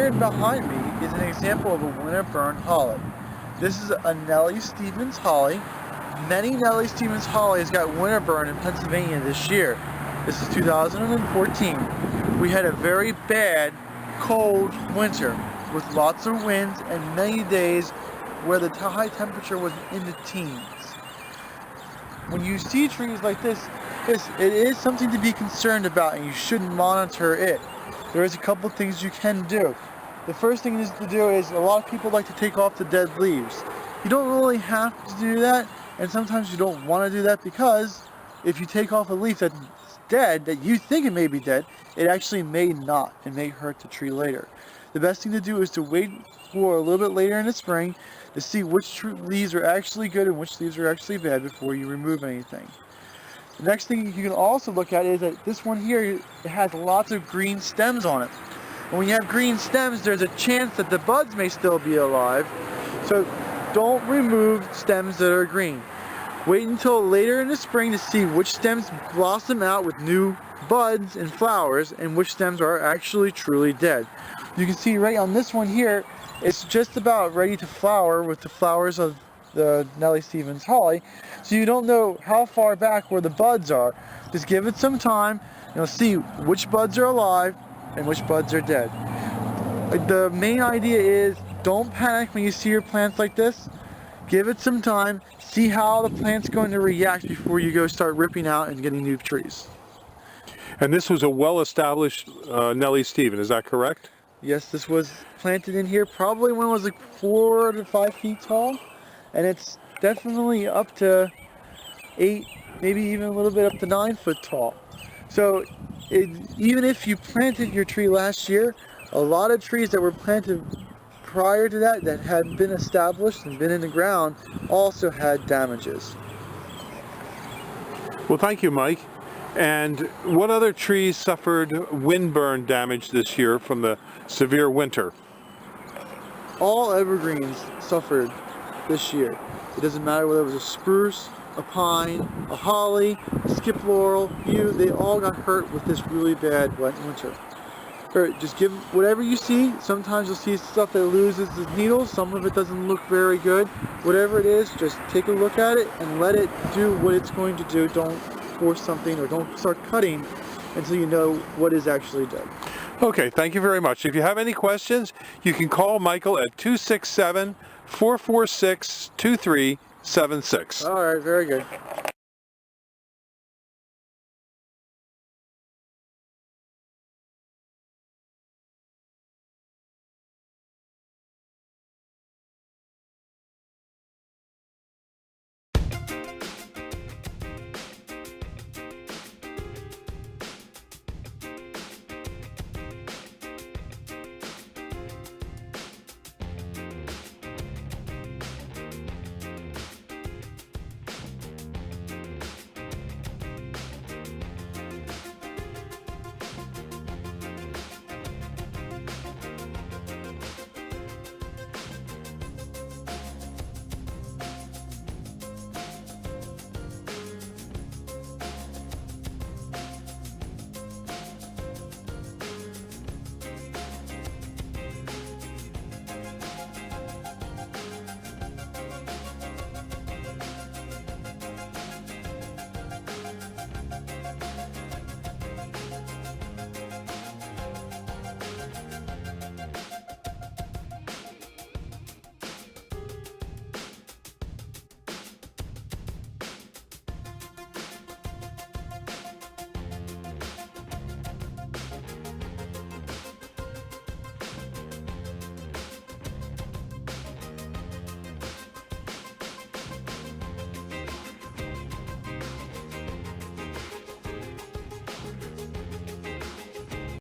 here behind me is an example of a Winterburn holly. This is a Nellie Stevens holly. Many Nellie Stevens hollies got Winterburn in Pennsylvania this year. This is 2014. We had a very bad, cold winter with lots of winds and many days where the high temperature was in the teens. When you see trees like this, it is something to be concerned about, and you should monitor it. There is a couple things you can do. The first thing to do is a lot of people like to take off the dead leaves. You don't really have to do that, and sometimes you don't want to do that because if you take off a leaf that's dead, that you think it may be dead, it actually may not and may hurt the tree later. The best thing to do is to wait for a little bit later in the spring to see which leaves are actually good and which leaves are actually bad before you remove anything. The next thing you can also look at is that this one here, it has lots of green stems on it. And when you have green stems, there's a chance that the buds may still be alive. So don't remove stems that are green. Wait until later in the spring to see which stems blossom out with new buds and flowers and which stems are actually truly dead. You can see right on this one here, it's just about ready to flower with the flowers of the Nellie Stevens holly. So you don't know how far back where the buds are. Just give it some time and you'll see which buds are alive and which buds are dead. The main idea is don't panic when you see your plants like this. Give it some time, see how the plant's going to react before you go start ripping out and getting new trees. And this was a well-established Nellie Stevens, is that correct? Yes, this was planted in here probably when it was like 4 to 5 feet tall, and it's definitely up to 8, maybe even a little bit up to 9 foot tall. So even if you planted your tree last year, a lot of trees that were planted prior to that had been established and been in the ground also had damages. Well, thank you, Mike. And what other trees suffered windburn damage this year from the severe winter? All evergreens suffered this year. It doesn't matter whether it was a spruce, a pine, a holly, a skip laurel, yew, they all got hurt with this really bad wet winter. Just give whatever you see. Sometimes you'll see stuff that loses the needles, some of it doesn't look very good. Whatever it is, just take a look at it and let it do what it's going to do. Don't force something or don't start cutting until you know what is actually dead. Okay, thank you very much. If you have any questions, you can call Michael at 267-446-2376. All right, very good.